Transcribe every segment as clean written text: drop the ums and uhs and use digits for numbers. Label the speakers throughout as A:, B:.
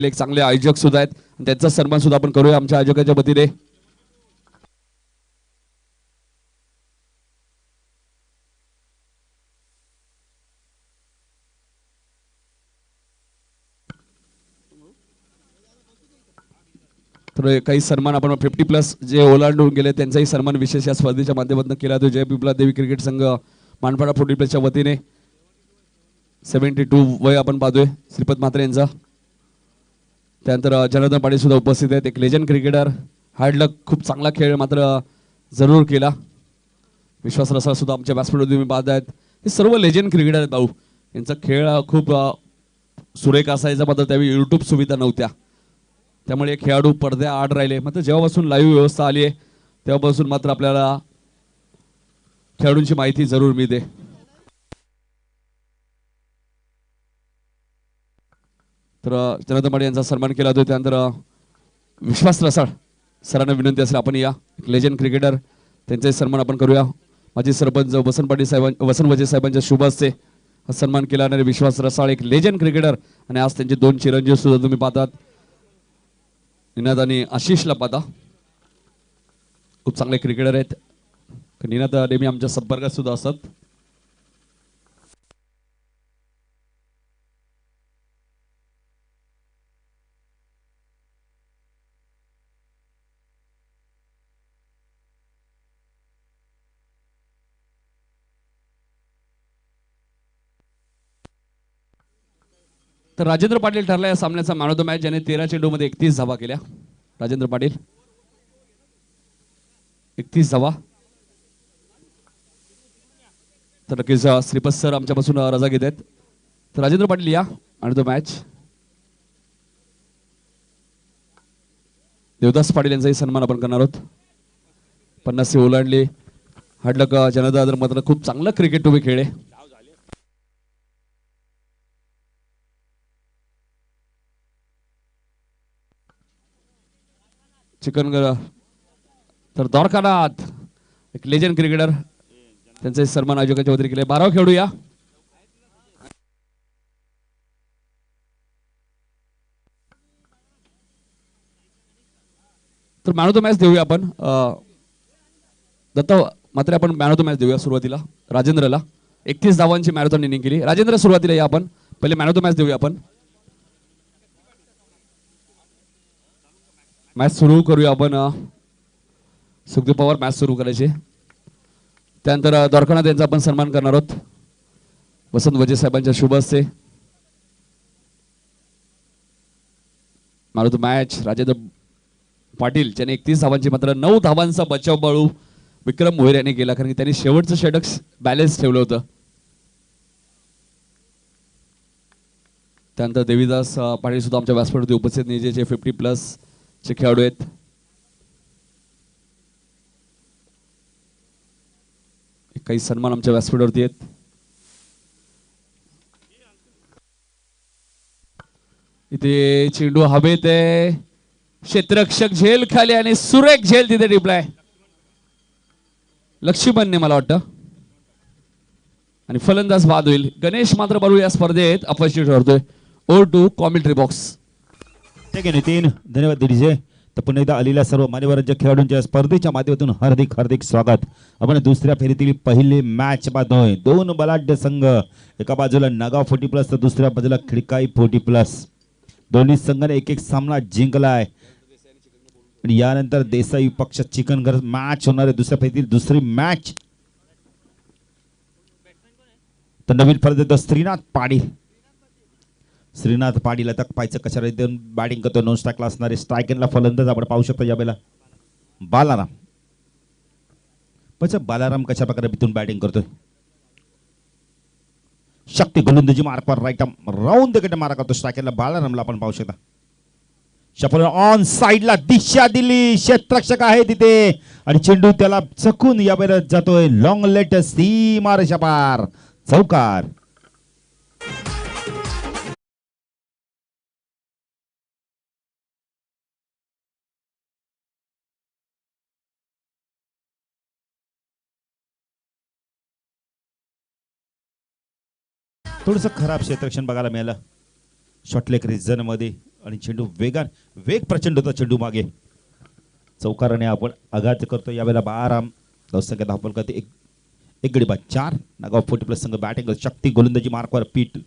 A: एक चांगले आयोजक सुद्धा आहेत, त्यांचा सन्मान सुद्धा आपण करूया आमच्या आयोजकाच्या वतीने. तर काही सन्मान आपण 50+ जे ओलांडून गेले त्यांचाही सन्मान विशेष या स्पर्धेच्या माध्यमातून केला जातो. जय पिपला देवी क्रिकेट संघ मानपाडा 40+ वतीने 72 वय आपण पाहतोय श्रीपत म्हात्रे यांचा. त्यानंतर जनार्दन पाटील सुद्धा उपस्थित आहेत. एक लेजंड क्रिकेटर, हार्ड लक, खूप चांगला खेळ मात्र जरूर केला. विश्वास रसाळ सुद्धा आमच्या व्यासपीठावर तुम्ही पाहत आहेत. हे सर्व लेजंड क्रिकेटर आहेत भाऊ. यांचा खेळ खूप सुरेख असायचा, मात्र त्यावेळी यूट्यूब सुविधा नव्हत्या, त्यामुळे खेळाडू पडद्या आड राहिले. मात्र जेव्हापासून लाईव्ह व्यवस्था आली आहे तेव्हापासून मात्र आपल्याला खेळाडूंची माहिती जरूर मिळते. तर जनार्दन पाटील यांचा सन्मान केला जातो. त्यानंतर विश्वास रसाळ सरांना विनंती असेल आपण या लेजंड क्रिकेटर त्यांचाही सन्मान आपण करूया. माजी सरपंच वसंत पाटील साहेबांच्या, वसंत वजे साहेबांच्या शुभ हस्ते हा सन्मान केला जाणारे विश्वास रसाळ एक लेजंड क्रिकेटर. आणि आज त्यांचे 2 चिरंजीव सुद्धा तुम्ही पाहतात, निनाद आणि आशिषला पाहता. खूप चांगले क्रिकेटर आहेत. निनाद नेहमी आमच्या संपर्कात सुद्धा असतात. तर राजेंद्र पाटील ठरला या सामन्याचा मॅन ऑफ द मॅच, ज्याने 13 चेंडूमध्ये 31 धावा केल्या. राजेंद्र पाटील 31 धावा. तर नक्कीच श्रीपत सर आमच्यापासून रजा घेत आहेत. तर राजेंद्र पाटील या man of the match. Devdas Patil यांचाही सन्मान आपण करणार आहोत. 50 ओलांडले. हाडलक जनार्दन मात्र खूप चांगलं क्रिकेट तुम्ही खेळले. चिकनगर तर द्वारकानाथ एक लेजंड क्रिकेटर, त्यांचे सन्मान आयोजकांच्या वतीने केले. 12 खेळू या. तर मॅन ऑफ द मॅच देऊया आपण दत्ता मात्र आपण मॅन ऑफ द मॅच देऊया सुरुवातीला राजेंद्रला. 31 धावांची मॅरेथॉन इनिंग केली. राजेंद्र सुरुवातीला या, आपण पहिले मॅन ऑफ द मॅच देऊया. आपण मॅच सुरू करूया. आपण सुखदेव पवार मॅच सुरू करायचे. त्यानंतर द्वारकानाथ यांचा आपण सन्मान करणार आहोत वसंत वजे साहेबांच्या शुभ हस्ते. Man of the match Rajendra Patil, ज्याने 31 धावांची मात्र 9 धावांचा बचाव बाळू विक्रम मोहिर यांनी केला, कारण की त्यांनी शेवटचं षटक बॅलन्स ठेवलं होतं. त्यानंतर देवीदास पाटील सुद्धा आमच्या व्यासपीठावरती उपस्थित नाही, जे 50+ चे खेळाडू आहेत. काही सन्मान आमच्या व्यासपीठावरती आहेत. इथे चेंडू हवेत आहे, क्षेत्ररक्षक झेल खाली आणि सुरेख झेल तिथे टिपलाय लक्ष्मणने मला वाटतं, आणि फलंदाज बाद होईल. गणेश मात्र बरू या स्पर्धेत अपयशी ठरतोय. Over to commentary box.
B: ठीक आहे नितीन, धन्यवाद डीजे. तर पुन्हा एकदा आलेल्या सर्व मान्यवरांच्या खेळाडूंच्या स्पर्धेच्या माध्यमातून हार्दिक हार्दिक स्वागत. आपण दुसऱ्या फेरीतील पहिली मॅच पाहतोय. 2 बलाढ्य संघ, एका बाजूला नागाव 40+ तर दुसऱ्या बाजूला खिडकाई 40+. दोन्ही संघाने एक सामना जिंकलाय. आणि यानंतर देसाई पक्ष चिकनगर मॅच होणार आहे. दुसऱ्या फेरीतील दुसरी मॅच. तर नवीन फलंदाज श्रीनाथ पाटील. श्रीनाथ पाटील आता पायचं कशा रीतीने बॅटिंग करतो. नॉन स्ट्राईकला असणारे स्ट्रायकरला फलंदाज आपण पाहू शकतो यावेळेला बालाराम. पण बालाराम कशा प्रकारे बितून बॅटिंग करतोय. शक्ती गोलंदाजी मार्कवर राईट राऊंड द मारा करतो स्ट्रायकरला बालारामला आपण पाहू शकता. शफल ऑन साइडला दिशा दिली, क्षेत्ररक्षक आहे तिथे आणि चेंडू त्याला चकून यावेळेला जातोय लॉंग लेट सीमा रेषा पार चौकार. थोडंसं खराब क्षेत्ररक्षण बघायला मिळालं. शॉर्टलेग रिजन मध्ये आणि चेंडू वेग प्रचंड होता चेंडू मागे. चौकाराने आपण आघात करतो यावेळेला बाराम धावसंख्या धावपल करते एक गडी बाद 4. नागाव 40+ संघ बॅटिंग शक्ती गोलंदाजी मार्कवर पीट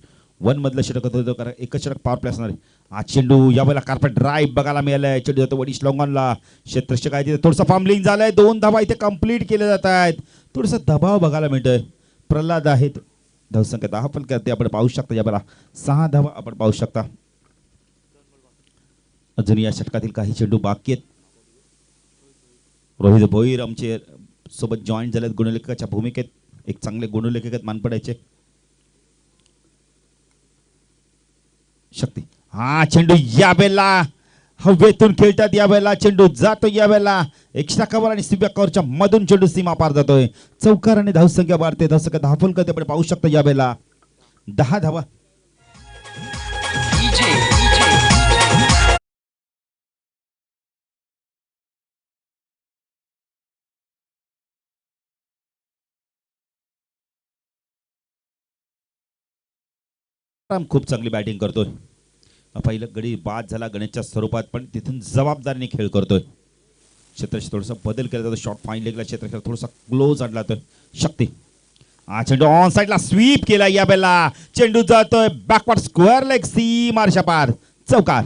B: 1 मधलं षटक होतं कारण एकच षटक पॉवर प्ले असणार आहे. हा चेंडू यावेळेला कार्पेट ड्राईव्ह बघायला मिळालाय. चेंडू जातो वडिश लोंगांना क्षेत्ररक्षक आहे तिथे थोडंसं फॉर्मलिंग झालंय. 2 धावा इथे कंप्लीट केले जात आहेत. थोडंसं दबाव बघायला मिळतोय. प्रल्हाद आहेत धावसंख्या धावपल करते आपण पाहू शकता यावेळेला 6 धावा आपण पाहू शकता. अजून या षटकातील काही चेंडू बाकी आहेत. रोहित भोईर आमचे सोबत जॉईन झालेत गुणलेखकाच्या भूमिकेत. एक चांगले गुणलेखक आहेत मानपड्याचे. शक्ती हा चेंडू यावेळेला हवेतून खेळतात. यावेळेला चेंडू जातो यावेळेला एक्स्ट्रा कव्हर आणि सिव्या कव्हरच्या मधून चेंडू सीमा पार जातोय. चौकाराने धावसंख्या वाढते. धावसंख्या धावपल करते आपण पाहू शकता यावेळेला 10 धावा. खूप चांगली बॅटिंग करतोय. पहिलं गडी बाद झाला गणेशच्या स्वरूपात पण तिथून जबाबदारीने खेळ करतोय. क्षेत्राशी थोडासा बदल केला जातो. शॉर्ट फाईन लेगला क्षेत्र थोडासा क्लोज आणला जातोय. शक्ती हा चेंडू ऑन साईडला स्वीप केला यावेळेला चेंडू जातोय बॅकवर्ड स्क्वेअर लेग सी मार्शा पार चौकार.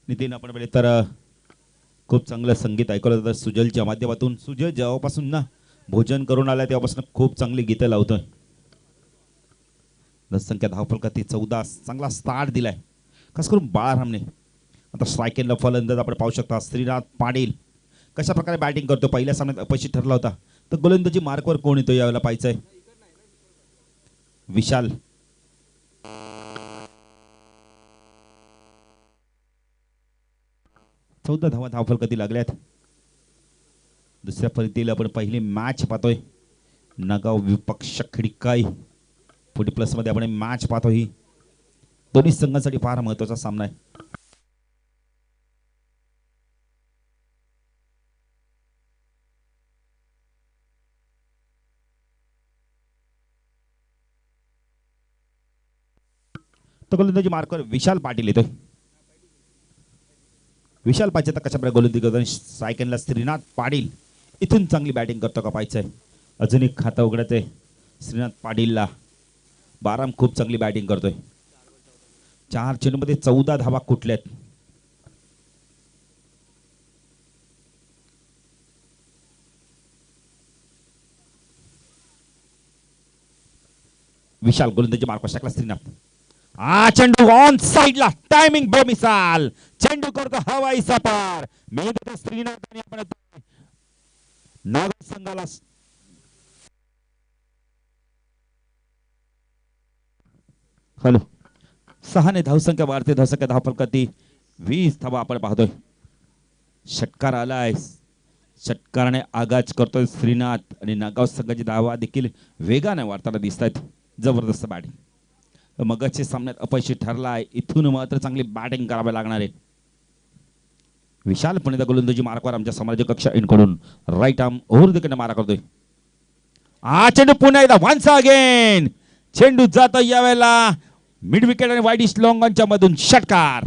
B: नितीन आपण बघितलं तर खूप चांगलं संगीत ऐकलं जातं सुजलच्या माध्यमातून. सुजल जेव्हापासून ना भोजन करून आलाय तेव्हापासून खूप चांगली गीतं लावतोय. संख्या धावफलकात 14 चांगला स्टार्ट दिलाय खास करून बाळरामने. आता स्ट्रायकेनला फलंदाज आपण पाहू शकता श्रीनाथ पाटील कशा प्रकारे बॅटिंग करतो. पहिल्या सामन्यात अपयशी ठरला होता तर गोलंदाजी मार्कवर कोण येतो यावेळेला पाहायचंय. विशाल 14 धावा धावफलकाती लागल्यात. दुसऱ्या फलकातील आपण पहिली मॅच पाहतोय. नागाव विपक्ष खिडकाई 40+ मध्ये आपण मॅच पाहतो. ही दोन्ही संघांसाठी फार महत्त्वाचा सामना आहे. तो गोलंदाजी मार्कवर विशाल पाटील येतोय. विशाल पाटील कशा प्रकारे गोलंदाजी करतो. सायकलला श्रीनाथ पाटील इथून चांगली बॅटिंग करतो का पाहायचंय. अजून एक खाता उघडत आहे श्रीनाथ पाटीलला. बाराम खूप चांगली बॅटिंग करतोय. 4 चेंडूमध्ये 14 धावा कुठल्यात. विशाल गोलंदाजी मार्कवर टाकला श्रीनाथ. हा चेंडू ऑन साइडला टायमिंग बेमिसाल चेंडू करतो हवाई सपार. मेहनत श्रीनाथ आणि आपण नागाव संघाला हॅलो 6 ने धावसंख्या वाढते. धावसंख्या धावफलकाती 20 धावा आपण पाहतोय. षटकार आलाय. षटकाराने आगाज करतोय श्रीनाथ आणि नागाव संघाची धावा देखील वेगाने वाढताना दिसत आहेत. जबरदस्त बॅटिंग. मगाच्या सामन्यात अपयशी ठरलाय. इथून मात्र चांगली बॅटिंग करावी लागणार आहे. विशाल पुणेदा गोलंदाजी मार्कवर आमच्या समाज कक्ष इनकडून राईट आर्म ओव्हर द मारा करतोय. हा चेंडू पुन्हा एकदा वन्स अगेन चेंडू जातो यावेळेला मिड विकेट आणि वाईडिश लॉंगॉनच्या मधून षटकार.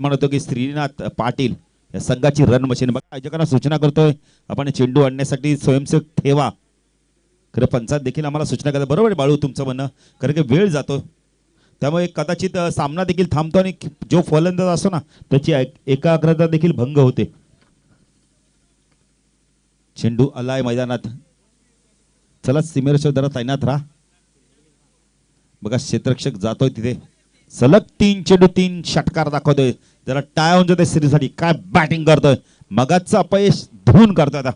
B: म्हणतो की श्रीनाथ पाटील या संघाची रन मशीन बघा आयोजकांना सूचना करतोय आपण चेंडू आणण्यासाठी स्वयंसेवक ठेवा. खरं पंचायत देखील आम्हाला सूचना करतात. बरोबर आहे बाळू तुमचं म्हणणं, कारण की वेळ जातो त्यामुळे कदाचित सामना देखील थांबतो आणि जो फलंदाज असतो ना त्याची एकाग्रता देखील भंग होते. चेंडू आलाय मैदानात. चला सीमेरक्षक जरा तैनात राहा. बघा क्षेत्ररक्षक जातोय तिथे. सलग 3 चेंडू 3 षटकार दाखवतोय. जरा टाय होऊन जाते सिरीजसाठी. काय बॅटिंग करतोय. मगाचं अपयश धुवून करतोय आता.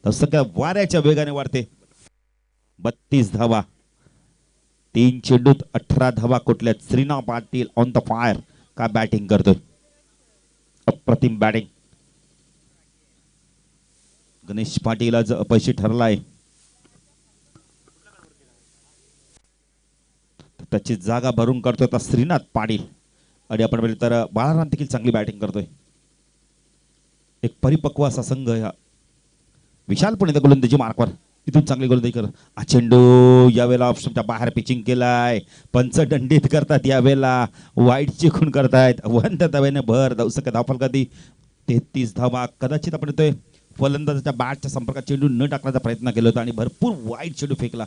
B: तसं काय वाऱ्याच्या वेगाने वाढते. 32 धावा 3 चेंडूत 18 धावा कुठल्यात. Shrinath Patil on the fire. काय बॅटिंग करतोय. अप्रतिम बॅटिंग. गणेश पाटील आज अपयशी ठरलाय. त्याची जागा भरून करतोय आता श्रीनाथ पाटील. आणि आपण बघितलं तर बाळाराम देखील चांगली बॅटिंग करतोय. एक परिपक्व असा संघ या विशालपणे त्या गोलंदाजी मार्कवर इथून चांगली गोलंदाजी करत. हा चेंडू यावेळेला ऑप्शनच्या बाहेर पिचिंग केलाय. पंच दंडित करतात यावेळेला. वाईट चिकून करतायत. वंत धावेने भर दौसक धावफलकाती 33 धावा. कदाचित आपण येतोय फलंदाजाच्या बॅटच्या संपर्कात चेंडू न टाकण्याचा प्रयत्न केला होता आणि भरपूर वाईट चेंडू फेकला.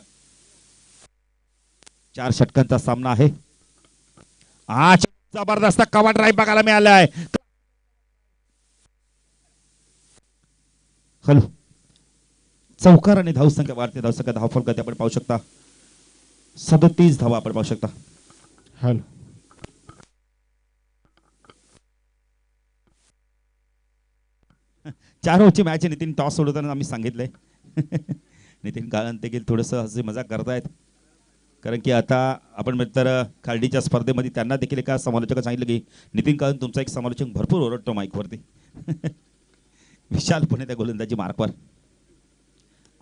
B: 4 षटकांचा सामना आहे. हा जबरदस्त कव्हर ड्राईव्ह बघायला मिळालाय. हॅलो चौकार आणि धावसंख्या वाढते. धावसंख्या धावफलकात आपण पाहू शकता 37 धावा आपण पाहू शकता.
C: हॅलो
B: 4 ओव्हरची मॅच नितीन टॉस सोडवताना आम्ही सांगितलंय. नितीन काळंत देखील थोडंसं हसी मजाक करतायत, कारण की आता आपण तर खालडीच्या स्पर्धेमध्ये त्यांना देखील एका समालोचकाने सांगितलं की नितीन काळंत तुमचा एक समालोचक भरपूर ओरडतो माईकवरती. विशाल पुणे त्या गोलंदाजी मार्कवर.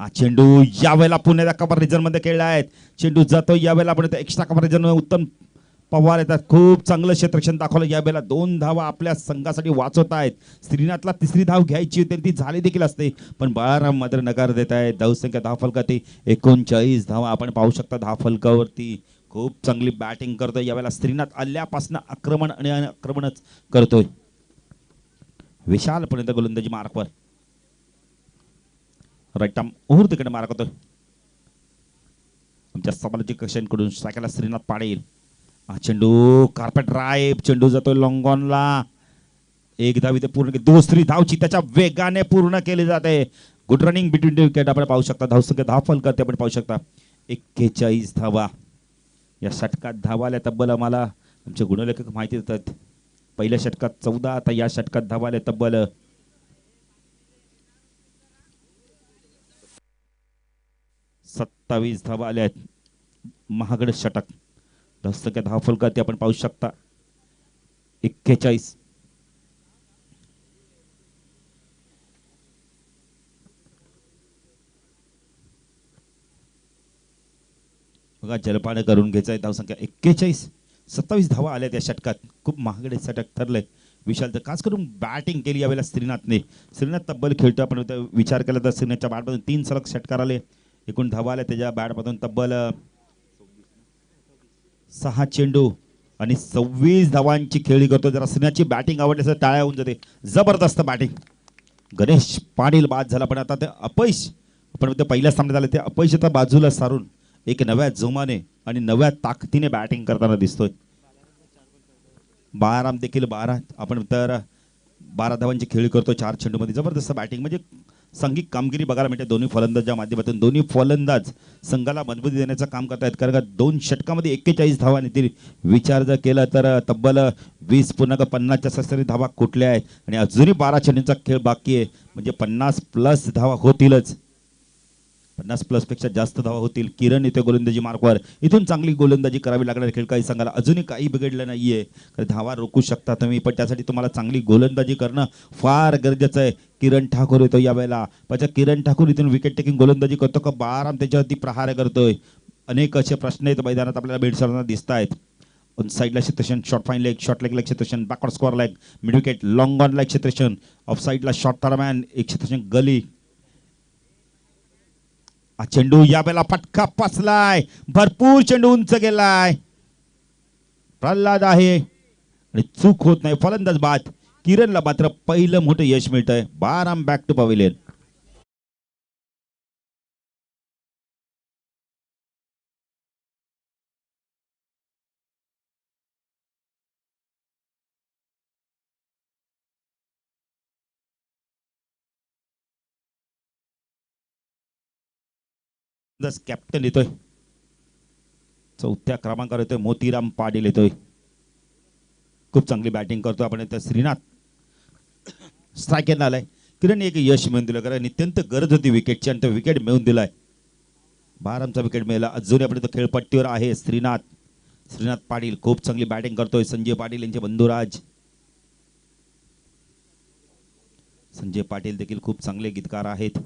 B: हा चेंडू यावेळेला पुण्याच्या कव्हर रिजन मध्ये खेळला आहे. चेंडू जातो यावेळेला आपण एक्स्ट्रा कव्हर रिजन उत्तम पवार येतात. खूप चांगलं क्षेत्ररक्षण दाखवलं. यावेळेला 2 धावा आपल्या संघासाठी वाचवत आहेत. श्रीनाथला 3री धाव घ्यायची होती ती झाली देखील असते, पण बाळाराम मात्र नकार देत आहेत. धावसंख्या धावफलकात 39 धावा आपण पाहू शकता. धावफलकावरती खूप चांगली बॅटिंग करतोय यावेळेला श्रीनाथ. आल्यापासून आक्रमण आणि आक्रमणच करतोय. विशालपर्यंत गोलंदाजी मार्कवर. राईट आर्म ओव्हर तिकडे मार्क होतोय. आमच्या समालोचक कक्षांकडून सायकलला श्रीनाथ पाटील. हा चेंडू कार्पेट ड्राईव्ह. चेंडू जातोय लॉंगॉनला. 1 धाव इथे पूर्ण. 2री धावची त्याच्या वेगाने पूर्ण केली जाते. Good running between the wicket आपण पाहू शकता. धावसंख्या धावफलकात आपण पाहू शकता 41 धावा. या षटकात धावा आल्या तब्बल आम्हाला आमचे गुणलेखक माहिती देतात. पहिल्या षटकात 14, आता या षटकात धावा आल्या तब्बल 27 धावा आल्या आहेत. महागड षटक. धावसंख्या धावफलकात आपण पाहू शकता 41. बघा जलपान करून घ्यायचं आहे. धावसंख्या 41. 27 धावा आल्या त्या षटकात. खूप महागडे षटक ठरलंय. विशाल तर खास करून बॅटिंग केली यावेळेला श्रीनाथने. श्रीनाथ तब्बल खेळतो. आपण विचार केला तर श्रीनाथच्या बॅटमधून 3 सलग षटकार आले. एकूण धावा आल्या त्याच्या बॅटमधून तब्बल 6 चेंडू आणि 26 धावांची खेळी करतो. जरा श्रीनाथची बॅटिंग आवडली तर टाळ्या होऊन जाते. जबरदस्त बॅटिंग. गणेश पाटील बाद झाला, पण आता ते अपयश आपण ते पहिल्या सामन्यात आले ते अपयश आता बाजूला सारून एक नव्या जोमाने आणि नव्या ताकदीने बॅटिंग करताना दिसतोय. बाळाराम देखील 12 आपण तर 12 धावांची खेळी करतो 4 चेंडूमध्ये. जबरदस्त बॅटिंग म्हणजे सांघिक कामगिरी बघायला मिळते दोन्ही फलंदाजाच्या माध्यमातून. दोन्ही फलंदाज संघाला मजबूती देण्याचं काम करतायत, कारण का 2 षटकामध्ये 41 धावा येतील. विचार जर केला तर तब्बल 20.50च्या सरासरी धावा कुठल्या आहेत आणि अजूनही 12 चेंडूंचा खेळ बाकी आहे. म्हणजे 50+ धावा होतीलच. 50+ पेक्षा जास्त धावा होतील. किरण इथे गोलंदाजी मार्कवर. इथून चांगली गोलंदाजी करावी लागणार खेळ काही संघाला. अजूनही काही बिघडलं नाहीये, कारण धावा रोखू शकता तुम्ही, पण त्यासाठी तुम्हाला चांगली गोलंदाजी करणं फार गरजेचं आहे. किरण ठाकूर येतो यावेळेला. पण किरण ठाकूर इथून विकेट टेकिंग गोलंदाजी करतो का बाळाराम त्याच्यावरती प्रहार करतोय. अनेक असे प्रश्न आहेत मैदानात आपल्याला भेडसावताना दिसत आहेत. ऑन साईडला क्षेत्रक्षण, शॉर्ट फाईन लेग, शॉर्ट लेगला क्षेत्रक्षण, backward square leg, mid wicket, long on leg क्षेत्रक्षण, ऑफ साईडला शॉर्ट थर्डमॅन, एक क्षेत्रक्षण गली. चेंडू यावेळेला फटका पाचलाय. भरपूर चेंडू उंच गेलाय. प्रल्हाद आहे आणि चूक होत नाही, फलंदाज बाद. किरणला मात्र पहिलं मोठं यश मिळतंय. 12 बॅक टू पवेलियन. कॅप्टन येतोय, चौथ्या क्रमांकावर येतोय मोतीराम पाटील येतोय. खूप चांगली बॅटिंग करतो आपण इथं. श्रीनाथ स्ट्रायकरला आलाय. किरण एक यश मिळवून दिलं, कारण अत्यंत गरज होती विकेटची आणि तो विकेट मिळवून दिलाय. 12चा विकेट मिळाला. अजूनही आपण इथं खेळपट्टीवर आहे श्रीनाथ पाटील खूप चांगली बॅटिंग करतोय. संजय पाटील यांचे बंधुराज. संजय पाटील देखील खूप चांगले गीतकार आहेत.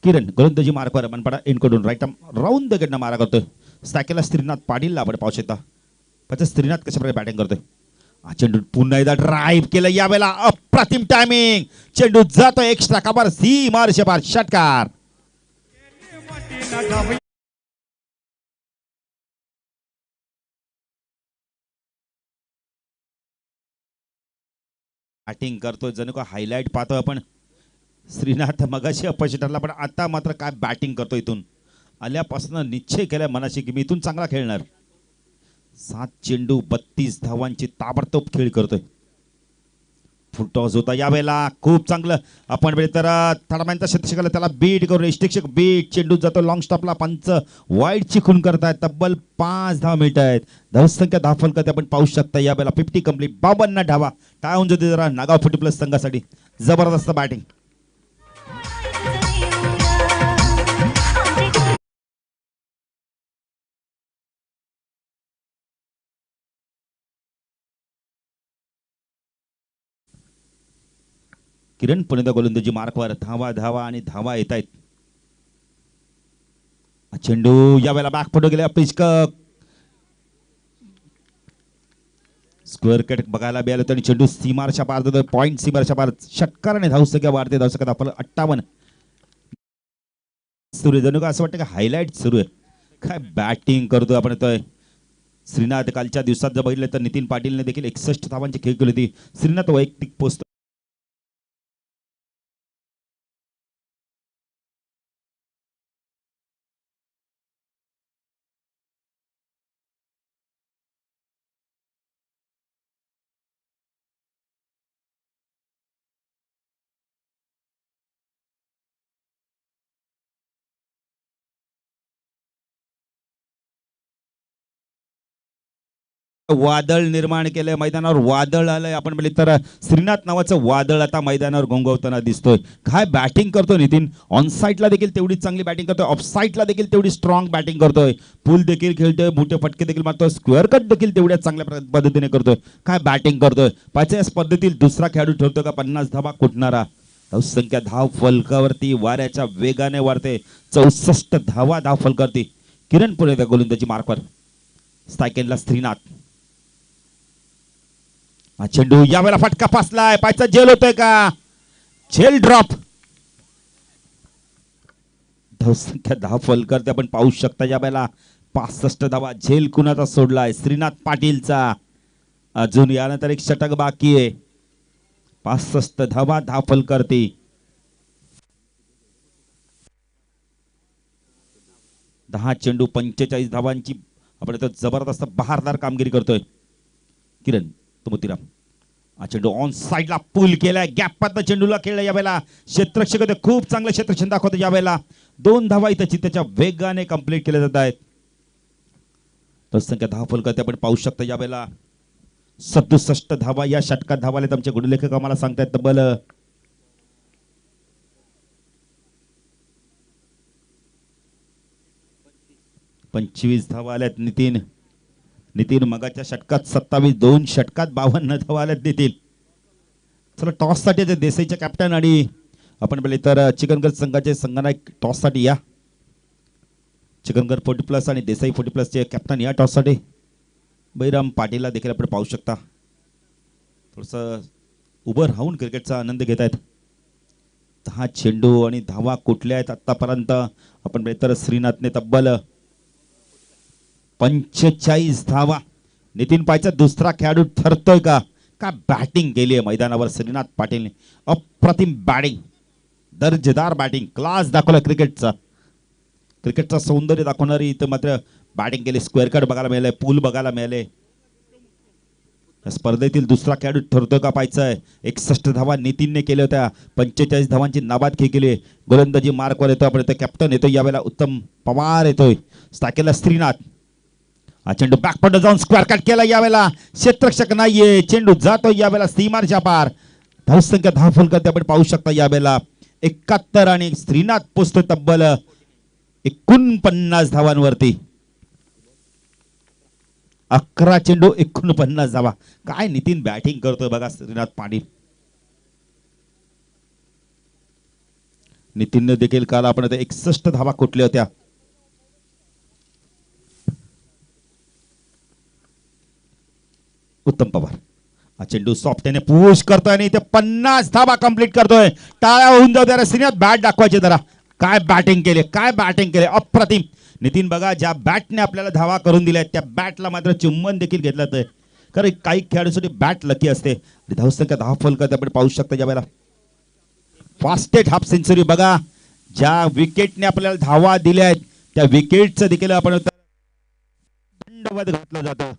B: किरण गोलंदाजी मार्कवर मनपाडा इनकडून राईट राऊंड द गेटनं मारा करतोय. स्टॅकेला श्रीनाथ पाटीलला आपण पाहू शकता. पण श्रीनाथ कशा प्रकारे बॅटिंग करतोय. चेंडू पुन्हा एकदा ड्राईव्ह केलं, यावेळेला अप्रतिम टायमिंग. चेंडू जातो एक्स्ट्रा कबर, सीमारशे पार षटकार. बॅटिंग करतोय, जणू का हायलाइट पाहतोय आपण. श्रीनाथ मगाशी अपयशी ठरला, पण आता मात्र काय बॅटिंग करतो. इथून आल्यापासून निश्चय केलाय मनाशी की मी इथून चांगला खेळणार. 7 चेंडू 32 धावांची ताबडतोब खेळ करतोय. फुलटॉस होता यावेळेला, खूप चांगलं. आपण तर थडाम्यांचा शतक त्याला बीट करून इष्टिक्षक बीट. चेंडू जातो लॉंग स्टॉपला. पंच वाईड चिखून करतायत. तब्बल 5 धावा मिळत आहेत. धावसंख्या धावफलक आपण पाहू शकता यावेळेला 50 कंप्लीट. 52 धावा काय होऊन जाते जरा नागाव 40 प्लस संघासाठी. जबरदस्त बॅटिंग. किरण पुणेदा गोलंदाजी मार्कवर. धावा आणि धावा येत आहेत. चेंडू यावेळेला बॅक फोटो गेला. पिचक स्क्वेअर कट बघायला मिळालं तरी चेंडू सीमारच्या पार जातो. पॉईंट सीमारच्या पार. षटकाराने धावसंख्या वाढते. धावसंख्या धावफलक 58 सुरू आहे. जणू का असं वाटतं का हायलाइट सुरू आहे. काय बॅटिंग करतोय आपण येतोय. श्रीनाथ कालच्या दिवसात जर बघितलं तर नितीन पाटीलने देखील 61 धावांची खेळ केली होती. श्रीनाथ वैयक्तिक पोस्ट वादळ निर्माण केलंय मैदानावर. वादळ आलंय. आपण म्हणजे तर श्रीनाथ नावाचं वादळ आता मैदानावर घोंघवताना दिसतोय. काय बॅटिंग करतोय नितीन. ऑन साईडला देखील तेवढीच चांगली बॅटिंग करतोय. ऑफ साईडला देखील तेवढी स्ट्रॉंग बॅटिंग करतोय. पूल देखील खेळतोय. मोठे फटके देखील मारतोय. स्क्वेअर कट देखील तेवढ्याच चांगल्या पद्धतीने करतोय. काय बॅटिंग करतोय. पाचव्या स्पर्धेतील दुसरा खेळाडू ठरतोय का 50 धावा कुठणारा. धावसंख्या धाव फलकावरती वाऱ्याच्या वेगाने वाढते. 64 धावा धाव फलकावरती. किरण पुणेदा गोलंदाजी मार्कवर. स्ट्रायकरला श्रीनाथ. चेंडू यावेळेला फटका फासलाय. पायचा झेल होतोय का. झेल ड्रॉप. धावसंख्या धाव फलकावरती आपण पाहू शकता यावेळेला 65 धावा. झेल कुणाचा सोडलाय. श्रीनाथ पाटीलचा. अजून यानंतर एक षटक बाकी आहे. 65 धावा धाव फलकावरती. 10 चेंडू 45 धावांची आपण इथं जबरदस्त बहारदार कामगिरी करतोय किरण मोतीराम. चेंडू ऑन साईडला पूल केलाय. गॅप पातला चेंडूला खेळला यावेळेला. क्षेत्ररक्षक होते. खूप चांगलं क्षेत्ररक्षण दाखवतं यावेळेला. 2 धावा इथं चित्ताच्या वेगाने कंप्लीट केल्या जात आहेत. संख्या धाव फलकात आपण पाहू शकता यावेळेला 67 धावा या षटकात धावाले. आमचे गुणलेखक आम्हाला सांगतायत तब्बल 25 धावा आल्यात. नितीन मगाच्या षटकात 27. 2 षटकात 52 धावा आल्यात नितीन. चला टॉस साठी देसाईच्या कॅप्टन आणि आपण बोलले तर चिकनगड संघाचे संघनायक टॉस साठी या. चिकनगड 40 प्लस आणि देसाई 40 प्लसचे कॅप्टन या टॉस साठी. बैराम पाटीलला देखील आपण पाहू शकता. थोडस उभं राहून क्रिकेटचा आनंद घेत आहेत. 10 चेंडू आणि धावा कुठल्या आहेत आतापर्यंत. आपण बोलले तर श्रीनाथने तब्बल 45 धावा नितीन पायचा दुसरा खेळाडू ठरतोय का? काय बॅटिंग केली आहे मैदानावर श्रीनाथ पाटीलने. अप्रतिम बॅटिंग, दर्जेदार बॅटिंग, क्लास दाखवला क्रिकेटचा. क्रिकेटचा सौंदर्य दाखवणारी इथं मात्र बॅटिंग केली. स्क्वेअर कट बघायला मिळाले, पूल बघायला मिळाले. स्पर्धेतील दुसरा खेळाडू ठरतोय का पाहायचा आहे. 61 धावा नितीनने केल्या होत्या. 45 धावांची नाबाद खेळी केली. गोलंदाजी मार्कवर येतो. आपण इथे कॅप्टन येतोय यावेळेला उत्तम पवार येतोय. स्टाकेला श्रीनाथ. हा चेंडू बॅकपंड जाऊन स्क्वेअर कट केला. यावेळेला क्षेत्ररक्षक नाहीये. चेंडू जातो यावेळेला सीमारच्या पार. धावसंख्या 10 फलकात आपण पाहू शकता यावेळेला 71 आणि श्रीनाथ पोचतोय तब्बल 49 धावांवरती. 11 चेंडू 49 धावा. काय नितीन बॅटिंग करतोय बघा श्रीनाथ पाटील. नितीनने देखील काल आपण 61 धावा कुठल्या होत्या. उत्तम पवार हा चेंडू सॉफ्ट त्याने पुश करतोय आणि ते 50 धावा कंप्लीट करतोय. टाळ्या होऊन जाऊ द्या श्रीनाथ. बॅट दाखवायचे जरा. काय बॅटिंग केले, काय बॅटिंग केले, अप्रतिम. नितीन बघा ज्या बॅटने आपल्याला धावा करून दिल्या त्या बॅटला मात्र चुंबन देखील घेतलं तर कारण काही खेळाडूंसाठी बॅट लकी असते. धावसंख्या 10 फलकात आपण पाहू शकता ज्यावेळेला फास्टेस्ट हाफ सेंचुरी बघा. ज्या विकेटने आपल्याला धावा दिल्या आहेत त्या विकेटचं देखील आपण दंडवत घातलं जातं.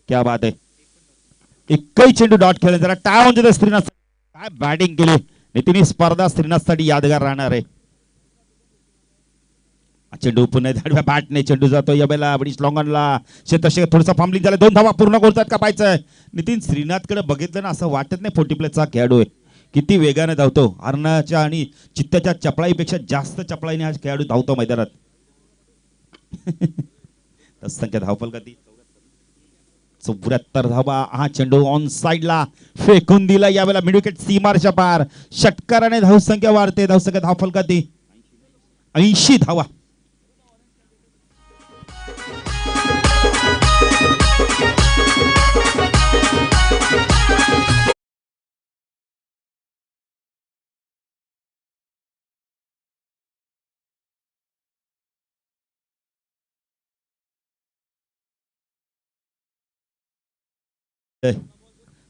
B: क्या बात आहे. एकही चेंडू डॉट खेळले जरा टाळून देतो श्रीनाथ. काय बॅटिंग केली नितीन. स्पर्धा श्रीनाथसाठी यादगार राहणार आहे. चेंडू पुन्हा धाडव्या बॅटने चेंडू जातो यावेळेला ब्रिटिश लॉंगनला. क्षेत्रक्षक थोडंसं फॉर्मलिंग झालं. 2 धावा पूर्ण करतात का पाहायचंय. नितीन श्रीनाथकडे बघितलं ना असं वाटत नाही 40 प्लसचा खेळाडू आहे. किती वेगाने धावतो. हरणाच्या आणि चित्त्याच्या चपळाईपेक्षा जास्त चपळाईने हा खेळाडू धावतो मैदानात. संख्या धावफल का ती 74 धावा. हा चेंडू ऑन साइडला फेकून दिला यावेळेला मिड विकेट सीमारच्या पार. षटकाराने धावसंख्या वाढते. धावसंख्या धावफल का ती 80 धावा.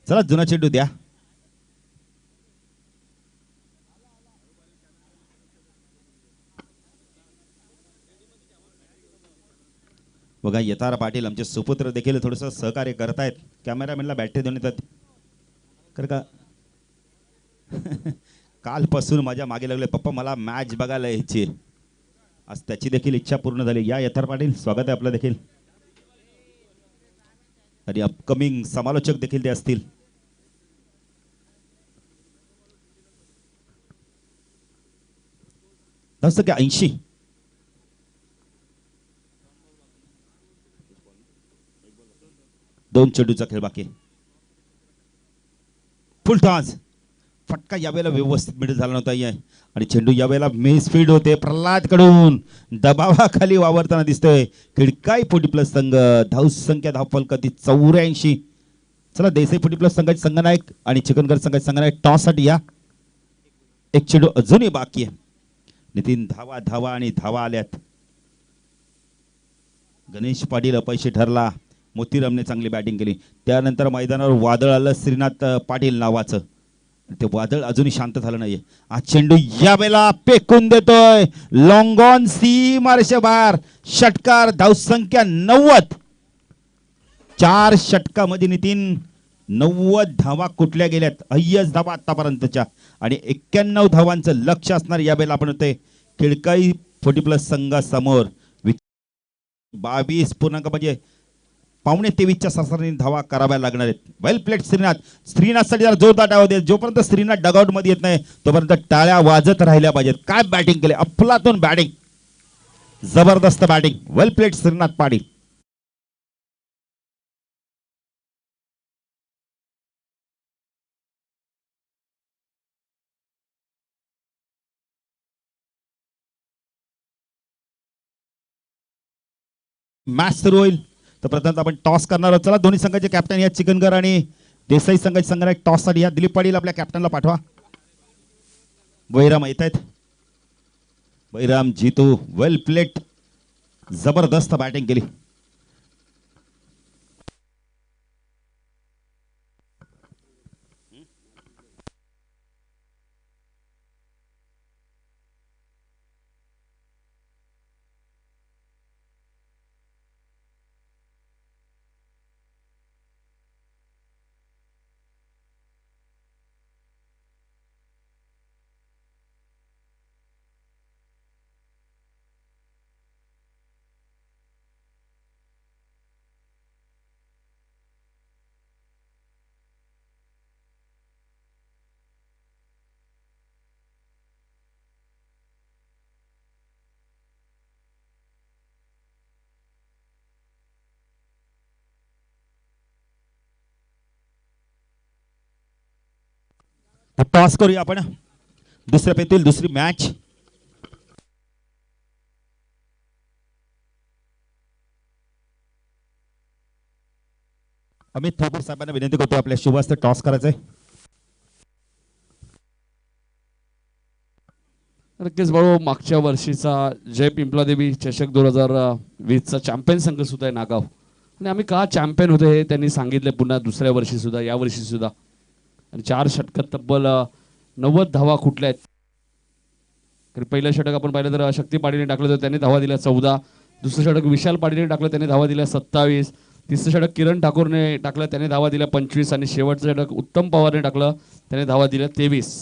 B: चला जुना चेंडू द्या. बघा यथार पाटील आमचे सुपुत्र देखील थोडंसं सहकार्य करतायत. कॅमेरामॅनला बॅटरी देऊन येतात कर का. कालपासून माझ्या मागे लागले पप्पा मला मॅच बघायला यायची. आज त्याची देखील इच्छा पूर्ण झाली. या यथार पाटील स्वागत आहे आपलं देखील. आणि अपकमिंग समालोचक देखील ते असतील. धावसंख्या 80. दोन चेंडूचा खेळ बाकी. फुल टॉस. फटका यावेळेला व्यवस्थित मिड झाला नव्हता आणि चेंडू यावेळेला मिस फील्ड होते प्रल्हाद कडून. दबावाखाली वावरताना दिसतोय खिडकाई 40 प्लस संघ. धावसंख्या धावफलक ती 84. चला देसाई 40 प्लस संघाचे संघनायक आणि चिकनगर संघाचे संघनायक टॉस साठी या. एक चेंडू अजूनही बाकी आहे. नितीन धावा धावा आणि धावा आल्यात. गणेश पाटील अपयशी ठरला. मोतीरामने चांगली बॅटिंग केली. त्यानंतर मैदानावर वादळ आलं श्रीनाथ पाटील नावाचं. ते वादळ अजूनही शांत झालं नाहीये. हा चेंडू यावेळेला फेकून देतोय लॉंग ऑन सीमारेषे बाहेर. षटकार. धावसंख्या 90. 4 षटकामध्ये नितीन 90 धावा कुठल्या गेल्यात. हायस्ट धावा आतापर्यंतच्या आणि 91 धावांचं लक्ष असणार यावेळेला आपण होते खिडकाई 40 प्लस संघासमोर. 22 पूर्णांक म्हणजे 23.25च्या सरासरीने धावा कराव्या लागणार आहेत. वेल प्लेट श्रीनाथ. श्रीनाथसाठी जरा जोरदार डाव दे. जोपर्यंत श्रीनाथ डगआउट मध्ये येत नाही तोपर्यंत टाळ्या वाजत राहिल्या पाहिजेत. काय बॅटिंग केले. अफलातून बॅटिंग. जबरदस्त बॅटिंग. वेल प्लेट श्रीनाथ पाटील. मॅच सुरू होईल तर प्रथम आपण टॉस करणार आहोत. चला दोन्ही संघाचे कॅप्टन या चिकनगर आणि देसाई संघाचे संघनायक टॉस साठी या. दिलीप पाटील आपल्या कॅप्टनला पाठवा. बैराम येत आहेत. बैराम जीतू. वेल प्लेट. जबरदस्त बॅटिंग केली. टॉस करूया आपण दुसऱ्या फेरीतील दुसरी मॅच. अमित ठाकूर साहेबांना विनंती करतो आपल्या शुभ हस्ते टॉस करायचंय.
A: नक्कीच भाऊ, मागच्या वर्षीचा जय पिंपलादेवी चषक 2020चा चॅम्पियन संघ सुद्धा आहे नागाव. आणि आम्ही का चॅम्पियन होतो हे त्यांनी सांगितले पुन्हा दुसऱ्या वर्षी सुद्धा, या वर्षी सुद्धा. आणि 4 षटकात तब्बल 90 धावा कुठल्या आहेत. तर पहिलं षटक आपण पाहिलं तर शक्ती पाटीलने टाकलं तर त्यांनी धावा दिल्या 14. दुसरं षटक विशाल पाटीलने टाकलं, त्याने धावा दिल्या 27. तिसरं षटक किरण ठाकूरने टाकलं, त्याने धावा दिल्या 25. आणि शेवटचं षटक उत्तम पवारने टाकलं, त्याने धावा दिल्या 23.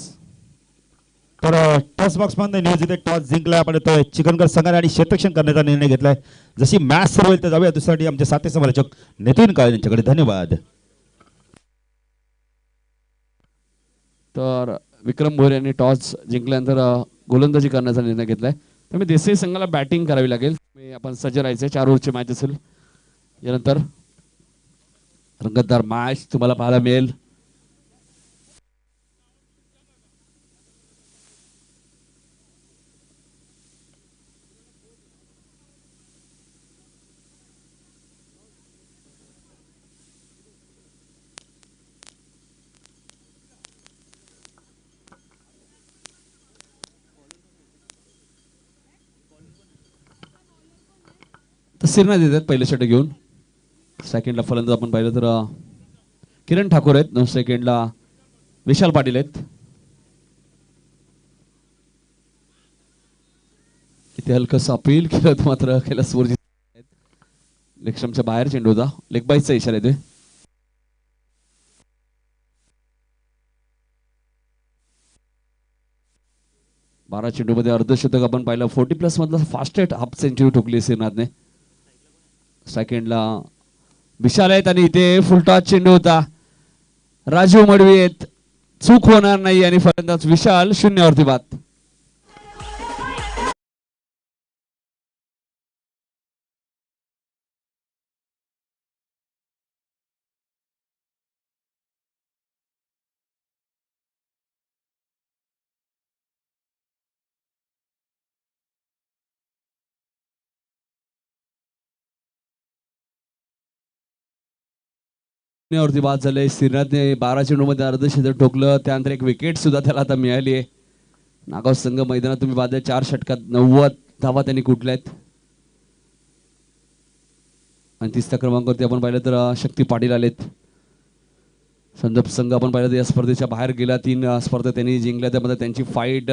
B: तर टॉस बॉक्स मध्ये नियोजित टॉस जिंकलाय आपण चिकनकर संघाने आणि क्षेत्ररक्षण करण्याचा निर्णय घेतलाय. जशी मॅच सुरू होईल तर जाऊया दुसऱ्यासाठी आमचे साथी समालोचक नितीन काळे यांच्याकडे. धन्यवाद.
A: तर विक्रम भोयर यांनी टॉस जिंकल्यानंतर गोलंदाजी करण्याचा निर्णय घेतलाय. त्यामुळे देसाई संघाला बॅटिंग करावी लागेल. आपण सज्ज राहायचे. 4 ओव्हरची मॅच असेल. यानंतर रंगतदार मॅच तुम्हाला पाहायला मिळेल. तर सिरना देतात पहिलं षटक घेऊन. सेकंडला फलंदाज आपण पाहिलं तर किरण ठाकूर आहेत. 9 सेकंडला विशाल पाटील आहेत. इथे हलकंसं अपील केलं मात्र कैलास वरजी लेगस्टंपच्या बाहेर चेंडू होता. लेग बाईसचा इशारा येतोय. बारा चेंडूमध्ये अर्धशतक आपण पाहिलं. 40+ मधला फास्टेस्ट हाफ सेंचुरी ठोकली श्रीनाथने. सेकंडला विशाल आहेत आणि इथे फुलटॉस चेंडू होता. राजीव मडवी आहेत. चूक होणार नाही आणि फलंदाज विशाल 0 वरती बाद. वरती बाद झाले. श्रीनाथने 12 चेंडूमध्ये अर्धशतक ठोकलं. त्यानंतर एक विकेट सुद्धा त्याला आता मिळाली आहे. नागाव संघ मैदानात तुम्ही बाद 4 षटकात 90 धावा त्यांनी कुठल्या आहेत. आणि 30 क्रमांकावरती आपण पाहिलं तर शक्ती पाटील आलेत. संदप संघ आपण पाहिलं तर या स्पर्धेच्या बाहेर गेला. 3 स्पर्धा त्यांनी जिंकल्या. त्यामध्ये त्यांची फाईट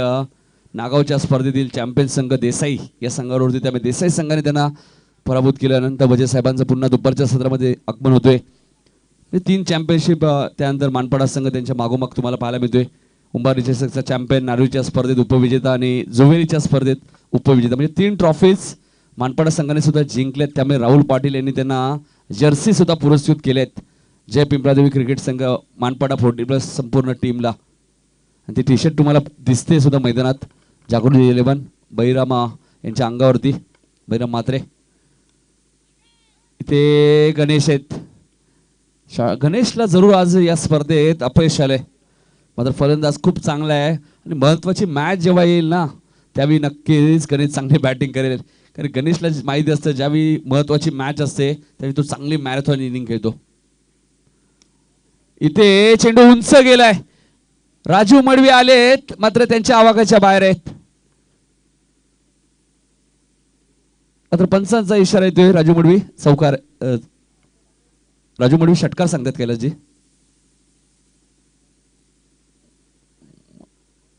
A: नागावच्या स्पर्धेतील चॅम्पियन संघ देसाई या संघावर होती. त्यामुळे देसाई संघाने त्यांना पराभूत केल्यानंतर भजे साहेबांचं पुन्हा दुपारच्या सत्रामध्ये आगमन होतोय. 3 चॅम्पियनशिप त्यानंतर मानपाडा संघ त्यांच्या मागोमाग तुम्हाला पाहायला मिळतोय. उंबारी चषकचा चॅम्पियन, नारूच्या स्पर्धेत उपविजेता आणि जुवेरीच्या स्पर्धेत उपविजेता, म्हणजे 3 ट्रॉफीज मानपाडा संघाने सुद्धा जिंकल्यात. त्यामुळे राहुल पाटील यांनी त्यांना जर्सी सुद्धा पुरस्कृत केल्यात. जय पिंपळादेवी क्रिकेट संघ मानपाडा 40+ संपूर्ण टीमला. आणि ती टी शर्ट तुम्हाला दिसते सुद्धा मैदानात. जागृती 11 बैरामा यांच्या अंगावरती. बैराम मात्रे. इथे गणेश आहेत. गणेशला जरूर आज या स्पर्धेत अपयश आलंय. मात्र फलंदाज खूप चांगला आहे आणि महत्त्वाची मॅच जेव्हा येईल ना त्यावेळी नक्कीच गणेश चांगली बॅटिंग करेल. कारण गणेशला माहिती असतं ज्यावेळी महत्त्वाची मॅच असते त्यावेळी तो चांगली मॅरेथॉन इनिंग खेळतो. इथे चेंडू उंच गेलाय. राजू मडवी आलेत मात्र त्यांच्या आवाक्याच्या बाहेर आहेत. मात्र पंचांचा इशारा येतोय. राजू मडवी चौकार. राजू मडवी षटकार सांगतात कैलासजी.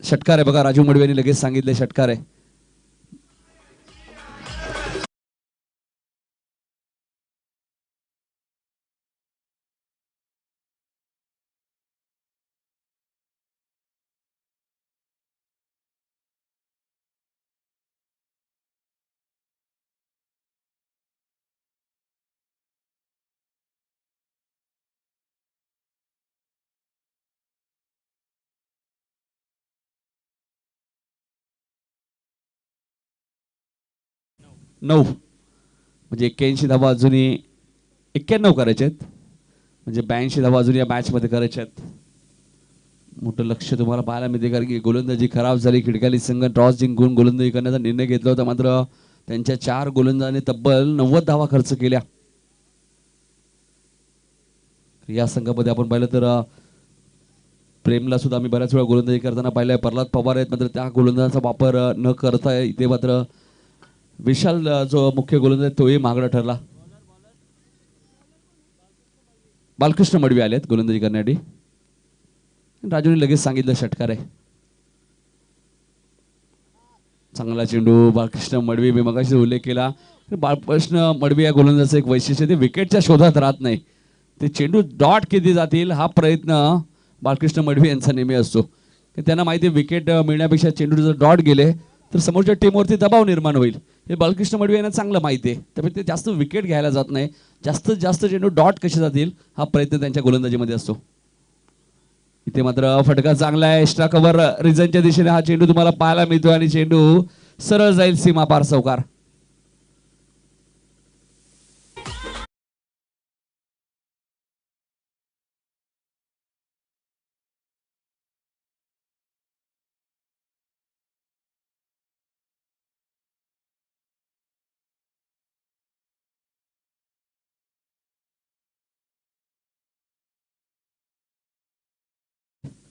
A: षटकार आहे बघा. राजू मडवी यांनी लगेच सांगितले षटकार आहे. नऊ म्हणजे 81 धावा अजूनही 91 करायचे आहेत. म्हणजे 82 धावा अजून या मॅच मध्ये करायचे आहेत. मोठं लक्ष तुम्हाला पाहायला मिळते, कारण की गोलंदाजी खराब झाली. खिडकाली संघ टॉस जिंकून गोलंदाजी करण्याचा निर्णय घेतला होता, मात्र त्यांच्या 4 गोलंदाजांनी तब्बल 90 धावा खर्च केल्या. या संघामध्ये आपण पाहिलं तर प्रेमला सुद्धा आम्ही बऱ्याच वेळा गोलंदाजी करताना पाहिलंय. प्रल्हाद पवार आहेत, मात्र त्या गोलंदाजाचा वापर न करता इथे मात्र विशाल जो मुख्य गोलंदाज तोही महागडा ठरला. बालकृष्ण मडवी आलेत गोलंदाजी करण्यासाठी. राजूने लगेच सांगितलं षटकार आहे. चांगला चेंडू बालकृष्ण मडवी. मी मगाशी उल्लेख केला, बालकृष्ण मडवी या गोलंदाजाचं एक वैशिष्ट्य, ते विकेटच्या शोधात राहत नाही. ते चेंडू डॉट किती जातील हा प्रयत्न बालकृष्ण मडवी यांचा नेहमी असतो. त्यांना माहिती आहे विकेट मिळण्यापेक्षा चेंडू जर डॉट गेले तर समोरच्या टीमवरती दबाव निर्माण होईल. हे बालकृष्ण मडवी यांना चांगलं माहिती आहे, त्यामुळे ते जास्त विकेट घ्यायला जात नाही. जास्तीत जास्त चेंडू डॉट कसे जातील हा प्रयत्न त्यांच्या गोलंदाजीमध्ये असतो. इथे मात्र फटका चांगला आहे. एक्स्ट्रा कव्हर रिझनच्या दिशेने हा चेंडू तुम्हाला पाहायला मिळतो आणि चेंडू सरळ जाईल सीमा पार चौकार.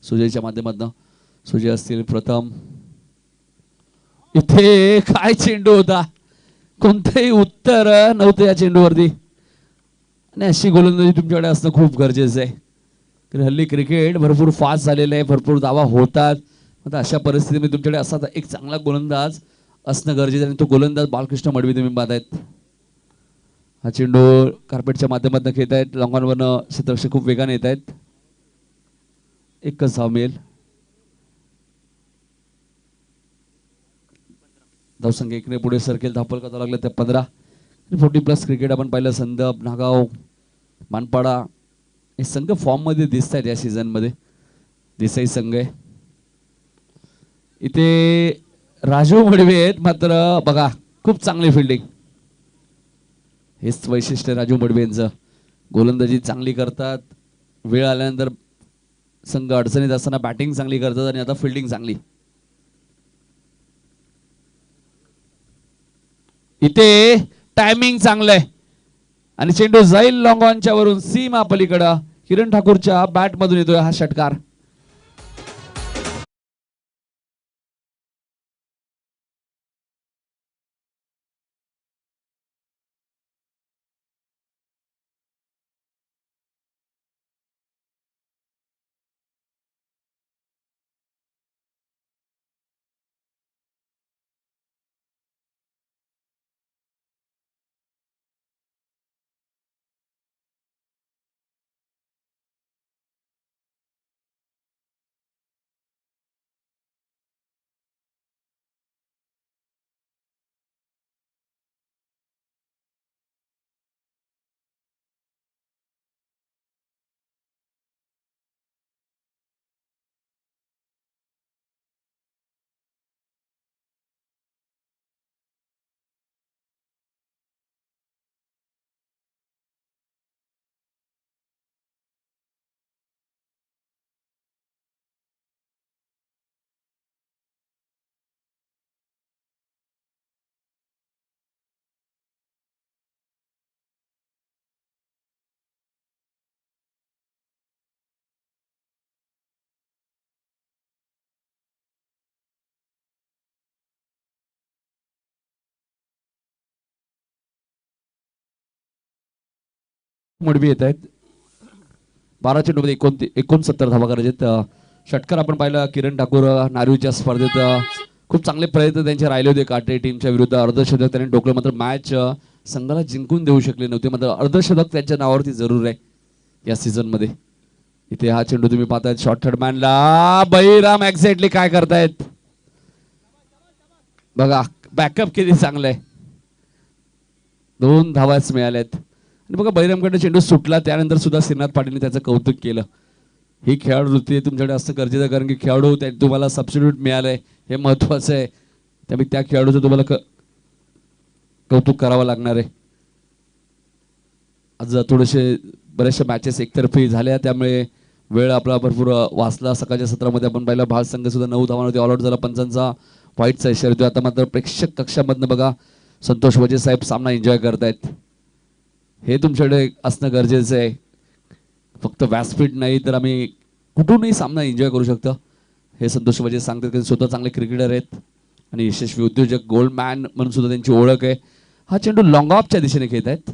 A: सुजयच्या माध्यमातून सुजय असतील प्रथम. इथे काय चेंडू होता, कोणतंही उत्तर नव्हतं या चेंडूवरती. आणि अशी गोलंदाजी तुमच्याकडे असणं खूप गरजेचं आहे, कारण हल्ली क्रिकेट भरपूर फास्ट झालेलं आहे, भरपूर धावा होतात. आता अशा परिस्थितीमध्ये तुमच्याकडे असा एक चांगला गोलंदाज असणं गरजेचं आहे, आणि तो गोलंदाज बालकृष्ण मडवी तुम्ही पाहतायत. हा चेंडू कार्पेटच्या माध्यमातून खेळत आहेत. लॉंगॉनवरनं क्षेत्ररक्षक खूप वेगाने येत आहेत. एकच धाव मिळेल. धावसंख्या 1 ने पुढे सरकेल. धावफलक आता लागला त्या 15. 40+ क्रिकेट आपण पाहिलं. संदप, नागाव, मानपाडा हे संघ फॉर्म मध्ये दिसत आहेत या सीझन मध्ये. देसाई संघ आहे. इथे राजू मडवी आहेत, मात्र बघा खूप चांगली फिल्डिंग. हेच वैशिष्ट्य राजू मडवी यांचं. गोलंदाजी चांगली करतात, वेळ आल्यानंतर संघ अडचणीत असताना बॅटिंग चांगली करतात, आणि आता फिल्डिंग चांगली. इथे टायमिंग चांगलं आहे आणि चेंडू जाईल लॉंग ऑनच्या वरून सीमा पलीकडे. किरण ठाकूरच्या बॅट मधून येतोय हा षटकार. मडवी येत आहेत. 12 चेंडूमध्ये 69 धावा करायचे. षटकार आपण पाहिला. किरण ठाकूर नारूच्या स्पर्धेत खूप चांगले प्रयत्न त्यांचे राहिले होते काटे टीमच्या विरुद्ध. अर्धशतक त्यांनी ठोकलं, मात्र मॅच संघाला जिंकून देऊ शकले नव्हते. मात्र अर्धशतक त्यांच्या नावावरती जरूर आहे या सीझन मध्ये. इथे हा चेंडू तुम्ही पाहतायत. शॉर्ट थर्डमॅनला बळीराम एक्झॅक्टली काय करतायत बघा. बॅकअप किती चांगलं आहे. 2 धावाच मिळाल्यात. आणि बघा बळीरामकडे चेंडू सुटला त्यानंतर सुद्धा श्रीनाथ पाटीलने त्याचं कौतुक केलं. ही खेळाडू वृत्ती तुमच्याकडे असं गरजेचं आहे, कारण की खेळाडू तुम्हाला सबस्टिट्यूट मिळालंय हे महत्वाचं आहे. त्यामुळे त्या खेळाडूचं तुम्हाला कौतुक करावं लागणार आहे. आज थोडेसे बरेचशा मॅचेस एकतर्फी झाल्या, त्यामुळे वेळ आपला भरपूर वाचला. सकाळच्या सत्रामध्ये आपण पाहिलं भारत संघ सुद्धा 9 धावांवरती ऑल आउट झाला. पंचांचा व्हाईटचा इशारा येतोय. आता मात्र प्रेक्षक कक्षामधनं बघा संतोष वजे साहेब सामना एन्जॉय करतायत. हे तुमच्याकडे असणं गरजेचं आहे. फक्त व्यासपीठ नाही तर आम्ही कुठूनही सामना एन्जॉय करू शकतो हे संतोष वजे सांगतात. की स्वतः चांगले क्रिकेटर आहेत आणि यशस्वी उद्योजक गोल्डमॅन म्हणून सुद्धा त्यांची ओळख आहे. हा चेंडू लॉंग ऑफच्या दिशेने खेळत आहेत.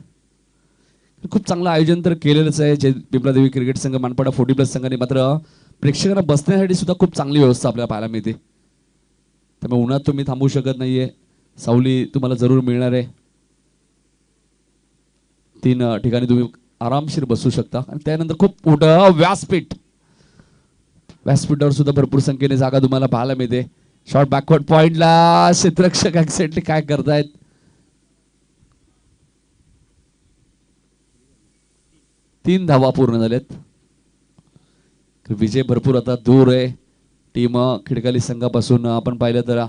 A: खूप चांगलं आयोजन तर केलेलंच आहे जे पिंपळादेवी क्रिकेट संघ मानपाडा 40+ संघाने. मात्र प्रेक्षकांना बसण्यासाठी सुद्धा खूप चांगली व्यवस्था आपल्याला पाहायला मिळते. त्यामुळे उन्हात तुम्ही थांबू शकत नाहीये. सावली तुम्हाला जरूर मिळणार आहे. 3 ठिकाणी तुम्ही आरामशीर बसू शकता. आणि त्यानंतर खूप मोठं व्यासपीठावर सुद्धा भरपूर संख्येने जागा तुम्हाला पाहायला मिळते. शॉर्ट बॅकवर्ड पॉइंटला क्षेत्ररक्षक एक्झॅक्टली काय करतायत. तीन धावा पूर्ण झाल्यात. विजय भरपूर आता दूर आहे. टीम खिडकाली संघापासून आपण पाहिलं तर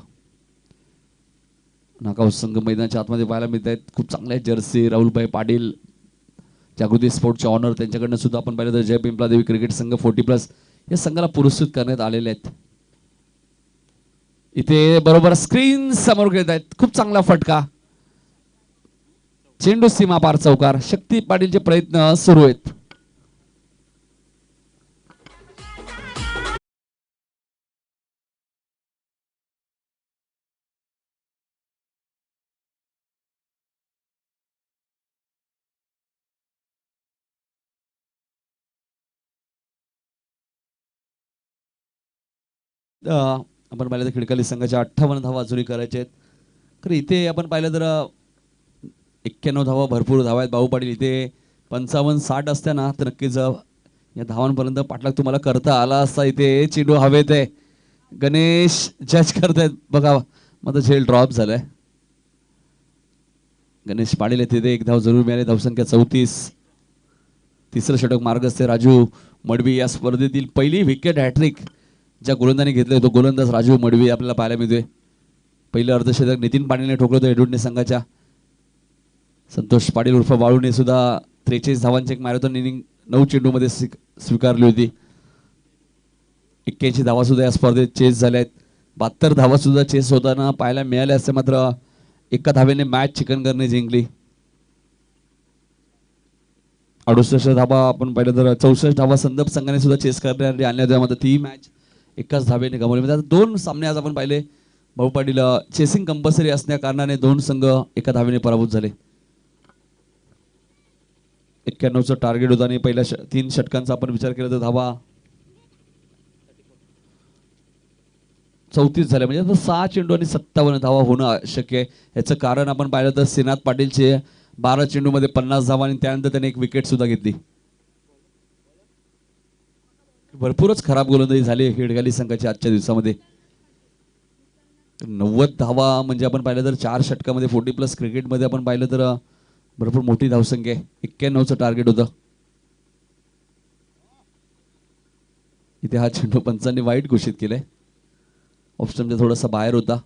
A: नागाव संघ मैदानाच्या आतमध्ये पाहायला मिळत आहेत. खूप चांगल्या जर्सी राहुलभाई पाटील जागृती स्पोर्टचे ऑनर त्यांच्याकडनं सुद्धा आपण पाहिलं तर जय पिंपळादेवी क्रिकेट संघ 40+ या संघाला पुरस्कृत करण्यात आलेले आहेत. इथे बरोबर स्क्रीन समोर खेळत आहेत. खूप चांगला फटका. चेंडू सीमा पार चौकार. शक्ती पाटीलचे प्रयत्न सुरू आहेत. आपण पाहिलं तर खिडकाली संघाच्या 58 धावा अजूनही करायच्या आहेत. खरं इथे आपण पाहिलं तर 91 धावा भरपूर धावा आहेत. भाऊ पाटील इथे 55-60 असत्या ना तर नक्कीच या धावांपर्यंत पाठलाग तुम्हाला करता आला असता. इथे चेंडू हवेत आहे. गणेश जज करतायत बघा. माझा झेल ड्रॉप झालाय. गणेश पाटील तिथे 1 धाव जरूर मिळाली. धावसंख्या 34. तिसरं षटक मार्गस्थ राजू मडवी. या स्पर्धेतील पहिली विकेट हॅट्रिक ज्या गोलंदाने घेतले होते गोलंदाज राजू मडवी आपल्याला पाहायला मिळतोय. पहिलं अर्धशतक नितीन पाटीलने ठोकलं होतं एडवडणे संघाच्या. संतोष पाटील उर्फ बाळूने सुद्धा 43 धावांची एक मॅरेथॉन इनिंग 9 चेंडूमध्ये स्वीकारली होती. 81 धावा सुद्धा या स्पर्धेत चेस झाल्या आहेत. 72 धावा सुद्धा चेस होताना पाहायला मिळाल्या असते. मात्र एका धावेने मॅच चिकनगरने जिंकली. 68 धावा आपण पाहिलं तर 64 धावा संदप संघाने सुद्धा चेस करण्यासाठी आणल्या होत्या. मात्र ती मॅच एकाच धावेने गमावली. म्हणजे आता 2 सामने आज आपण पाहिले. भाऊ पाटील चेसिंग कंपल्सरी असल्या कारणाने 2 संघ एका धावेने पराभूत झाले. 91चं टार्गेट होतं आणि पहिल्या 3 षटकांचा आपण विचार केला तर धावा 34 झाल्या. म्हणजे आता 6 चेंडू आणि 57 धावा होणं शक्य आहे. याचं कारण आपण पाहिलं तर श्रीनाथ पाटीलचे 12 चेंडूमध्ये 50 धावा आणि त्यानंतर त्याने एक विकेट सुद्धा घेतली. भरपूरच खराब गोलंदाजी झाली खिडकाली संघाची आजच्या दिवसामध्ये. 90 धावा म्हणजे आपण पाहिलं तर 4 षटकामध्ये 40+ क्रिकेटमध्ये आपण पाहिलं तर भरपूर मोठी धावसंख्या आहे. 91चं टार्गेट होतं. इथे हा चेंडू पंचांनी वाईट घोषित केलाय. ऑप्शनच्या थोडासा बाहेर होता.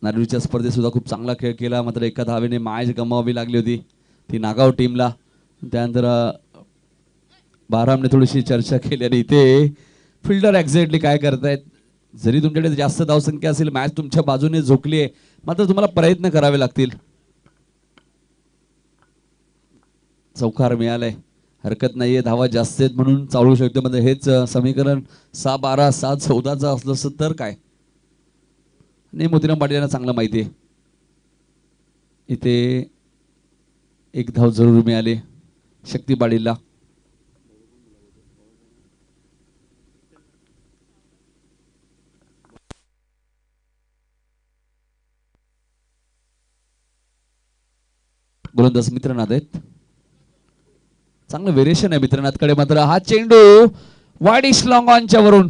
A: नारळीच्या स्पर्धेत सुद्धा खूप चांगला खेळ केला. मात्र एका धावेने मॅच गमावावी लागली होती ती नागाव टीमला. त्यानंतर बारामने थोडीशी चर्चा केली आणि इथे फिल्डर एक्झॅक्टली काय करतायत. जरी तुमच्याकडे जास्त धावसंख्या असेल मॅच तुमच्या बाजूने झोकली आहे मात्र तुम्हाला प्रयत्न करावे लागतील. चौकार मिळालाय. हरकत नाहीये. धावा जास्त आहेत म्हणून चालू शकतो. म्हणजे हेच समीकरण 6-12 7-14 असलं असतं तर काय. नाही मोतीराम पाटील यांना चांगलं माहिती आहे. इथे 1 धाव जरूर मिळाली शक्ती पाटीलला. गोलंदाज मित्रनाथ आहेत. चांगलं व्हेरिएशन आहे मित्रनाथकडे. मात्र हा चेंडू वाईडिश लॉंग ऑनच्या वरून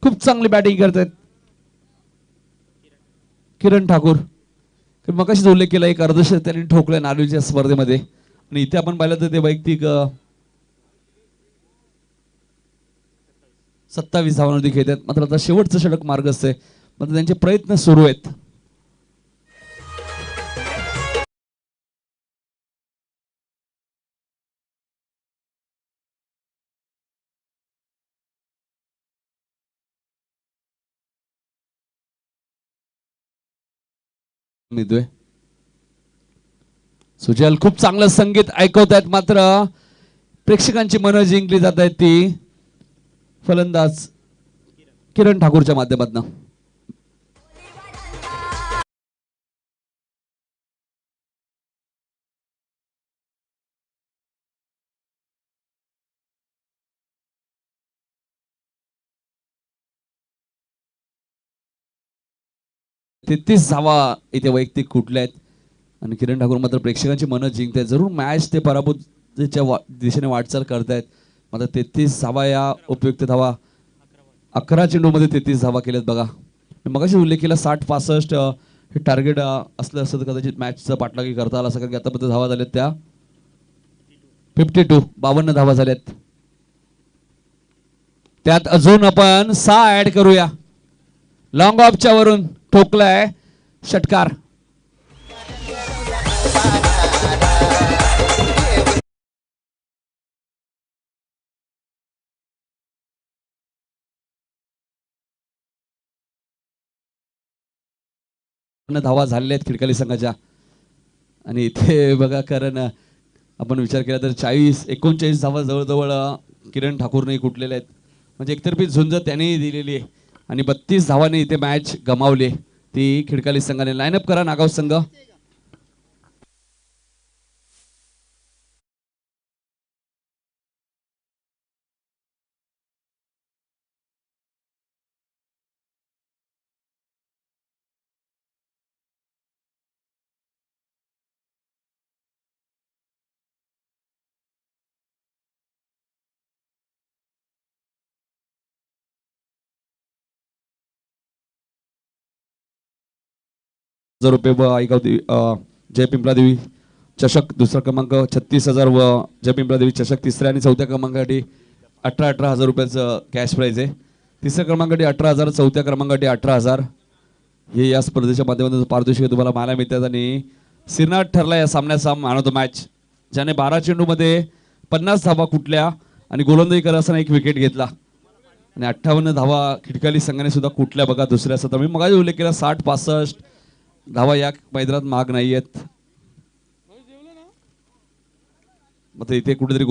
A: खूप चांगली बॅटिंग करतात किरण ठाकूर. मग कशीच उल्लेख केला एक अर्धशतक त्यांनी ठोकलंय नारळीच्या स्पर्धेमध्ये. आणि इथे आपण पाहिलं तर ते वैयक्तिक 27 धावांवरती खेळतात. मात्र आता शेवटचं षटक मार्गस्थ आहे. मात्र त्यांचे प्रयत्न सुरू आहेत. मिळतोय. सुजल खूप चांगलं संगीत ऐकवतायत, मात्र प्रेक्षकांची मनं जिंकली जात आहेत ती फलंदाज किरण ठाकूरच्या माध्यमातून. तेहतीस धावा इथे वैयक्तिक कुठल्या आहेत आणि किरण ठाकूर मात्र प्रेक्षकांची मनं जिंकतायत. जरूर मॅच ते पराभूतच्या दिशेने वाटचाल करतायत. मात्र 33 धावा या उपयुक्त धावा 11 चेंडूमध्ये 33 धावा केल्यात बघा. मी मगाशी उल्लेख केला 60-65 हे टार्गेट असलं असतं तर कदाचित मॅचचा पाठलागी करता आला असं, कारण की आतापर्यंत धावा झाल्यात त्या 52 धावा झाल्यात. त्यात अजून आपण 6 ऍड करूया. लॉंग ऑफच्या वरून ठोकलाय षटकार. धावा झालेल्या आहेत खिडकाली संघाच्या आणि इथे बघा, कारण आपण विचार केला तर 39 धावा जवळजवळ किरण ठाकूरने कुठलेल्या आहेत. म्हणजे एकतर्फी झुंज त्यांनी दिलेली आहे आणि 32 धावांनी इथे मॅच गमावली ती खिडकाली संघाने. लाईनअप करा नागाव संघ. ₹1000 व आईगाव जय पिंपळादेवी चषक दुसरा क्रमांक 36,000 व जय पिंपळादेवी चषक तिसऱ्या आणि चौथ्या क्रमांकासाठी 18,000 रुपयाचं कॅश प्राईज आहे. तिसऱ्या क्रमांकासाठी 18,000, चौथ्या क्रमांकासाठी 18,000 हे या स्पर्धेच्या माध्यमातून पारितोषिक तुम्हाला पाहायला मिळतात. आणि सिरनाथ ठरला या सामन्याचा मॅन ऑफ द मॅच, ज्याने 12 चेंडूमध्ये 50 धावा कुठल्या आणि गोलंदाजी करत असताना 1 विकेट घेतला आणि 58 धावा खिडकाली संघाने सुद्धा कुठल्या बघा दुसऱ्या सत्र. मी मगाशी उल्लेख केला 60-65 धावा या मैदानात महाग नाही आहेत. मग इथे कुठेतरी